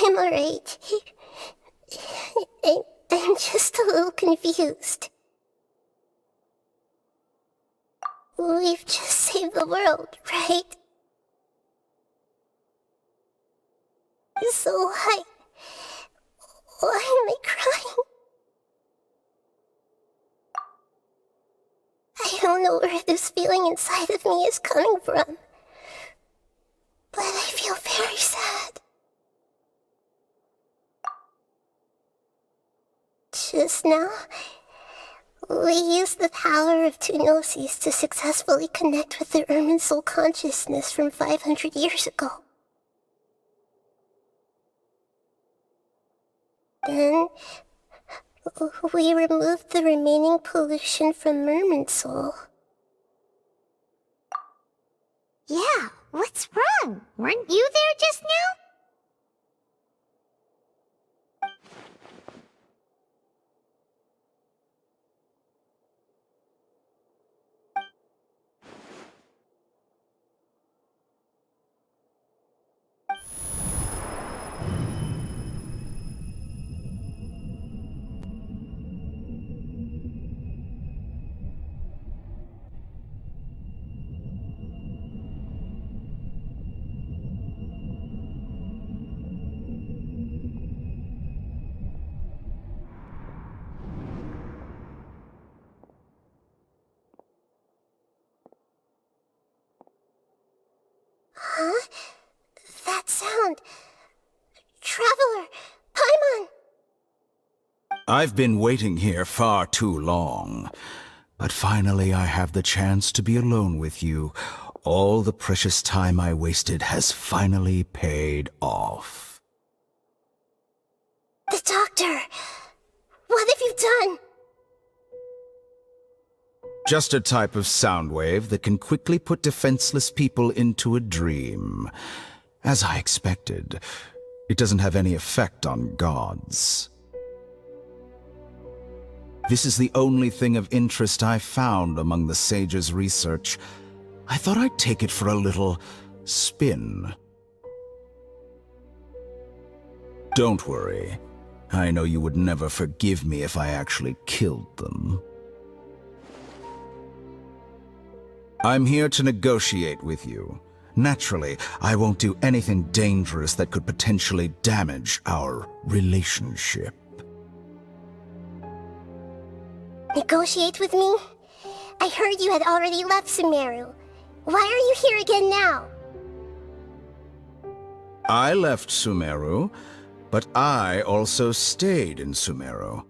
I'm alright. I'm just a little confused. We've just saved the world, right? So why am I crying? I don't know where this feeling inside of me is coming from, but I feel very sad. Just now, we used the power of two Gnosis to successfully connect with the Irminsul consciousness from 500 years ago. Then, we removed the remaining pollution from Irminsul. Yeah, what's wrong? Weren't you there just now? Huh? That sound. Traveler! Paimon! I've been waiting here far too long. But finally I have the chance to be alone with you. All the precious time I wasted has finally paid off. The doctor! What have you done? Just a type of sound wave that can quickly put defenseless people into a dream. As I expected, it doesn't have any effect on gods. This is the only thing of interest I found among the sage's research. I thought I'd take it for a little spin. Don't worry. I know you would never forgive me if I actually killed them. I'm here to negotiate with you. Naturally, I won't do anything dangerous that could potentially damage our relationship. Negotiate with me? I heard you had already left Sumeru. Why are you here again now? I left Sumeru, but I also stayed in Sumeru.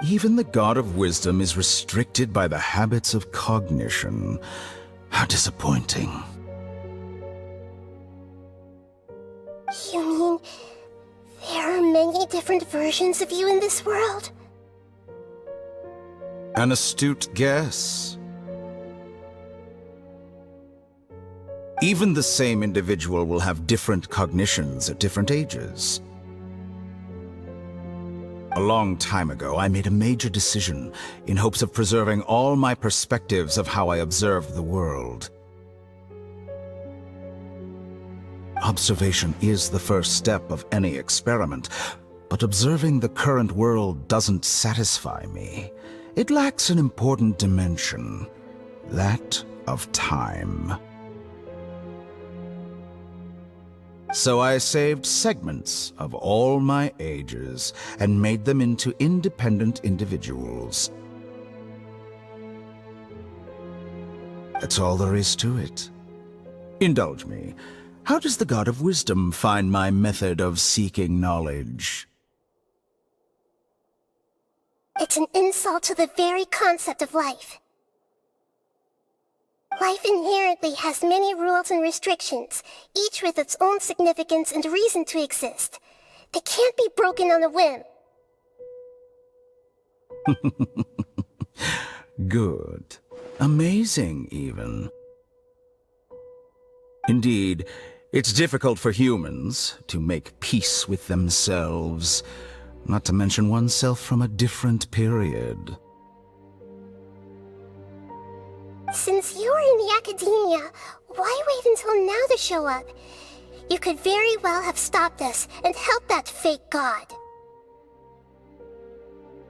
Even the God of Wisdom is restricted by the habits of cognition. How disappointing. You mean there are many different versions of you in this world? An astute guess. Even the same individual will have different cognitions at different ages. A long time ago, I made a major decision in hopes of preserving all my perspectives of how I observed the world. Observation is the first step of any experiment, but observing the current world doesn't satisfy me. It lacks an important dimension, that of time. So I saved segments of all my ages and made them into independent individuals. That's all there is to it. Indulge me. How does the God of Wisdom find my method of seeking knowledge? It's an insult to the very concept of life. Life inherently has many rules and restrictions, each with its own significance and reason to exist. They can't be broken on a whim. Good. Amazing, even. Indeed, it's difficult for humans to make peace with themselves, not to mention oneself from a different period. Since you are in the academia, why wait until now to show up? You could very well have stopped us and helped that fake god.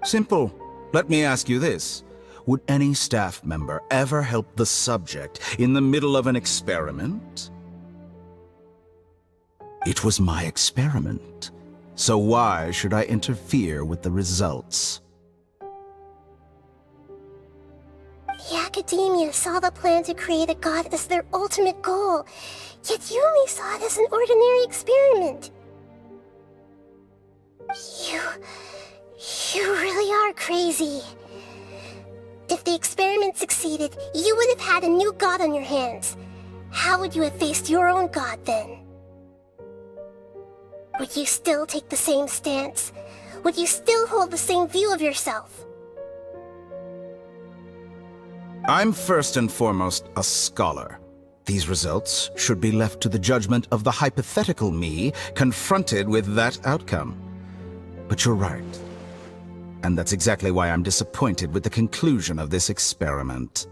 Simple. Let me ask you this. Would any staff member ever help the subject in the middle of an experiment? It was my experiment, so why should I interfere with the results? The academia saw the plan to create a god as their ultimate goal, yet you only saw it as an ordinary experiment. You really are crazy. If the experiment succeeded, you would have had a new god on your hands. How would you have faced your own god then? Would you still take the same stance? Would you still hold the same view of yourself? I'm first and foremost a scholar. These results should be left to the judgment of the hypothetical me confronted with that outcome. But you're right. And that's exactly why I'm disappointed with the conclusion of this experiment.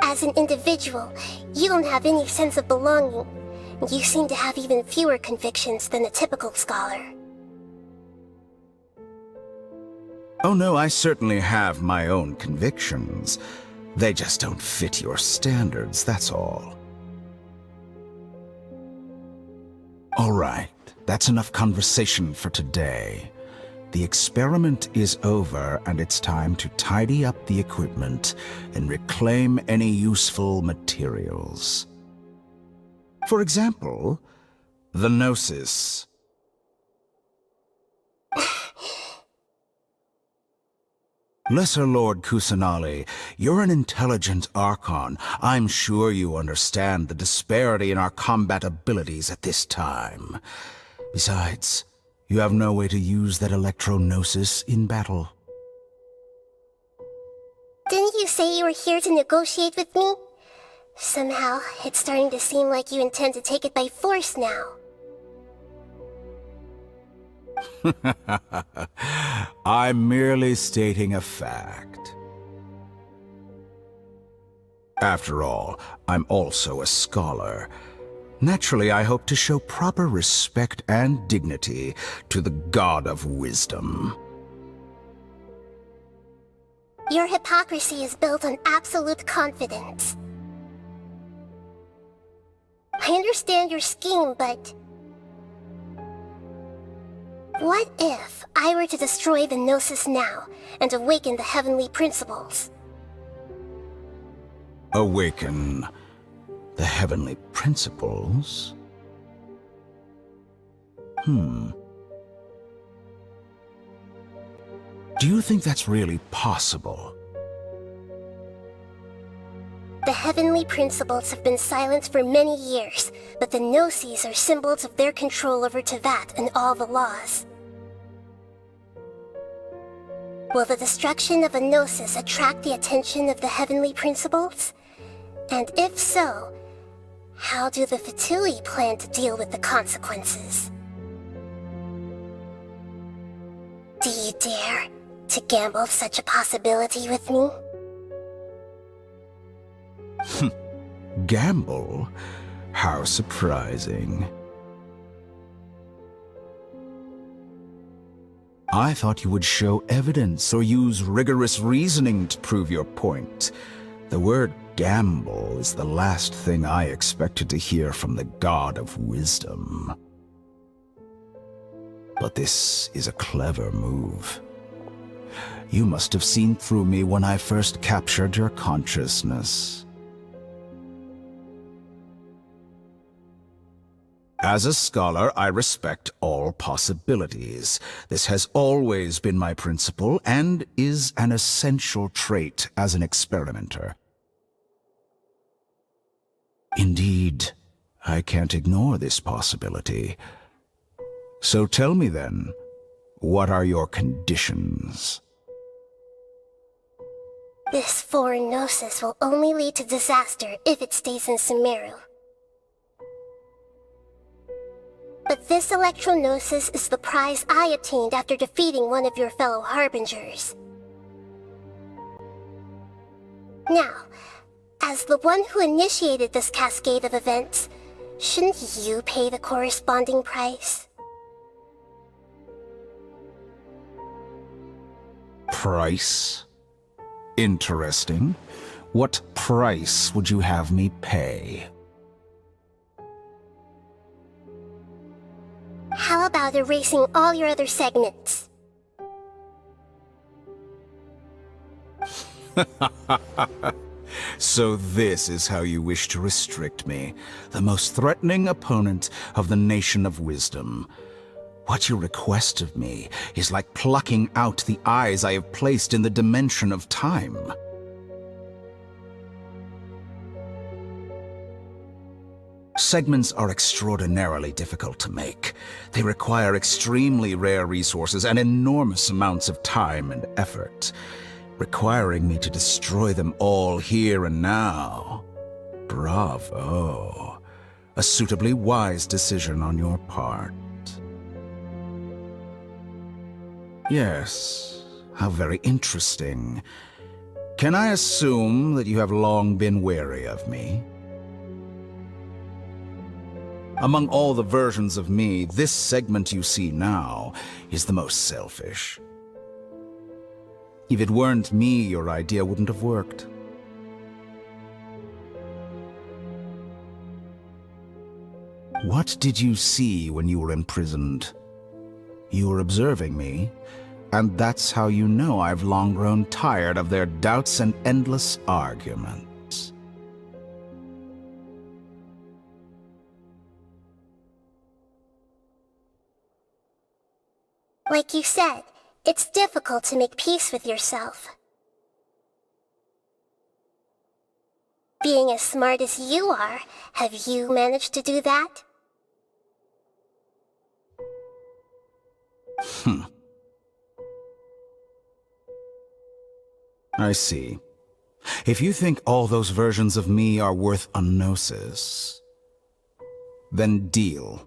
As an individual, you don't have any sense of belonging. You seem to have even fewer convictions than a typical scholar. Oh no, I certainly have my own convictions. They just don't fit your standards, that's all. All right, that's enough conversation for today. The experiment is over, and it's time to tidy up the equipment and reclaim any useful materials. For example, the Gnosis. Lesser Lord Kusanali, you're an intelligent Archon. I'm sure you understand the disparity in our combat abilities at this time. Besides, you have no way to use that Electro Gnosis in battle. Didn't you say you were here to negotiate with me? Somehow, it's starting to seem like you intend to take it by force now. I'm merely stating a fact. After all, I'm also a scholar. Naturally, I hope to show proper respect and dignity to the God of Wisdom. Your hypocrisy is built on absolute confidence. I understand your scheme, but... what if I were to destroy the Gnosis now and awaken the heavenly principles? Awaken the heavenly principles? Do you think that's really possible? The heavenly principles have been silent for many years, but the Gnosis are symbols of their control over Teyvat and all the laws. Will the destruction of a Gnosis attract the attention of the heavenly principles? And if so, how do the Fatui plan to deal with the consequences? Do you dare to gamble such a possibility with me? Gamble? How surprising. I thought you would show evidence or use rigorous reasoning to prove your point. The word gamble is the last thing I expected to hear from the God of Wisdom. But this is a clever move. You must have seen through me when I first captured your consciousness. As a scholar, I respect all possibilities. This has always been my principle and is an essential trait as an experimenter. Indeed, I can't ignore this possibility. So tell me then, what are your conditions? This foreign Gnosis will only lead to disaster if it stays in Sumeru. But this Electro Gnosis is the prize I obtained after defeating one of your fellow Harbingers. Now, as the one who initiated this cascade of events, shouldn't you pay the corresponding price? Price? Interesting. What price would you have me pay? How about erasing all your other segments? So this is how you wish to restrict me, the most threatening opponent of the Nation of Wisdom. What you request of me is like plucking out the eyes I have placed in the dimension of time. Segments are extraordinarily difficult to make. They require extremely rare resources and enormous amounts of time and effort, requiring me to destroy them all here and now. Bravo. A suitably wise decision on your part. Yes, how very interesting. Can I assume that you have long been wary of me? Among all the versions of me, this segment you see now is the most selfish. If it weren't me, your idea wouldn't have worked. What did you see when you were imprisoned? You were observing me, and that's how you know I've long grown tired of their doubts and endless arguments. Like you said, it's difficult to make peace with yourself. Being as smart as you are, have you managed to do that? I see. If you think all those versions of me are worth a Gnosis, then deal.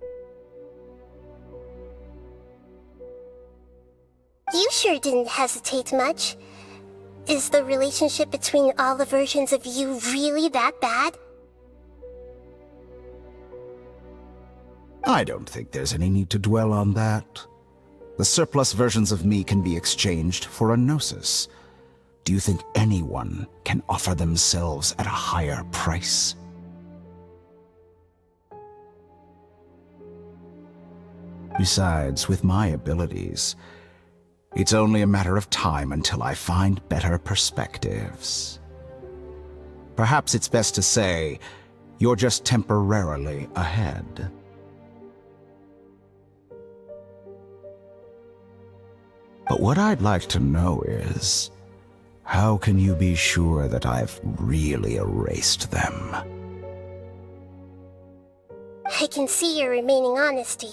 You sure didn't hesitate much. Is the relationship between all the versions of you really that bad? I don't think there's any need to dwell on that. The surplus versions of me can be exchanged for a Gnosis. Do you think anyone can offer themselves at a higher price? Besides, with my abilities, it's only a matter of time until I find better perspectives. Perhaps it's best to say, you're just temporarily ahead. But what I'd like to know is, how can you be sure that I've really erased them? I can see your remaining honesty.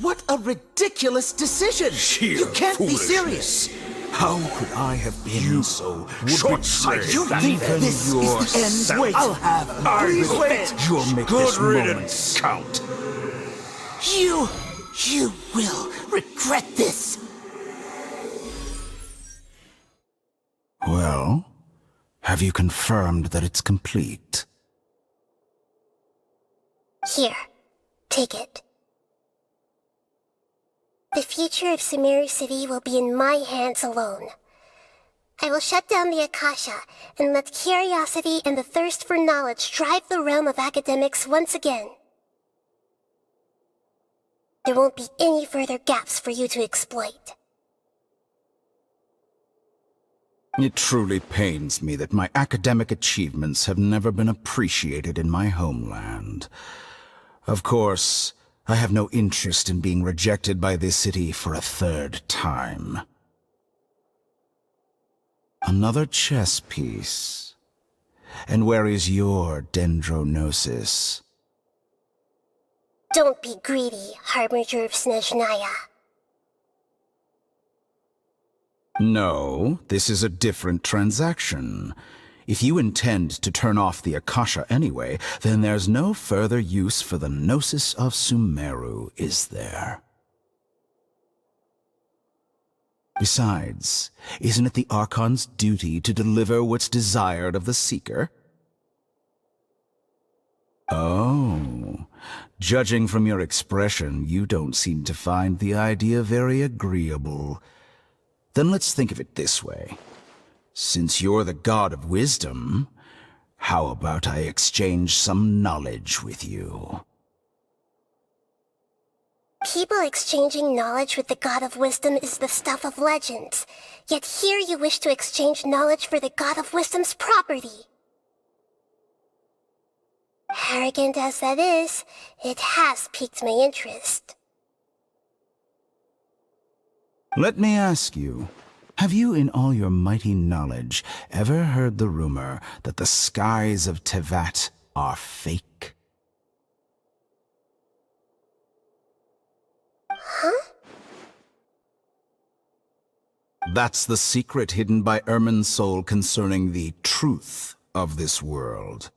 What a ridiculous decision! You can't be serious! How could I have been so short-sighted? You think this is the end? Wait, I'll have revenge! You'll make this moment count. You will regret this! Well, have you confirmed that it's complete? Here, take it. The future of Sumeru City will be in my hands alone. I will shut down the Akasha and let curiosity and the thirst for knowledge drive the realm of academics once again. There won't be any further gaps for you to exploit. It truly pains me that my academic achievements have never been appreciated in my homeland. Of course, I have no interest in being rejected by this city for a third time. Another chess piece. And where is your Dendro Gnosis? Don't be greedy, Harbinger of Snezhnaya. No, this is a different transaction. If you intend to turn off the Akasha anyway, then there's no further use for the Gnosis of Sumeru, is there? Besides, isn't it the Archon's duty to deliver what's desired of the Seeker? Oh, judging from your expression, you don't seem to find the idea very agreeable. Then let's think of it this way. Since you're the god of wisdom, how about I exchange some knowledge with you? People exchanging knowledge with the god of wisdom is the stuff of legends. Yet here you wish to exchange knowledge for the god of wisdom's property. Arrogant as that is, it has piqued my interest. Let me ask you, have you in all your mighty knowledge ever heard the rumor that the skies of Tevat are fake? Huh? That's the secret hidden by Irminsul concerning the truth of this world.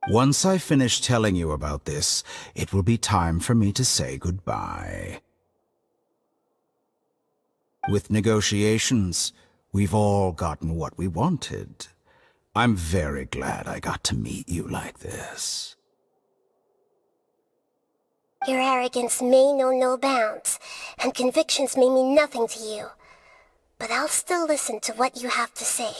Once I finish telling you about this, it will be time for me to say goodbye. With negotiations, we've all gotten what we wanted. I'm very glad I got to meet you like this. Your arrogance may know no bounds, and convictions may mean nothing to you. But I'll still listen to what you have to say.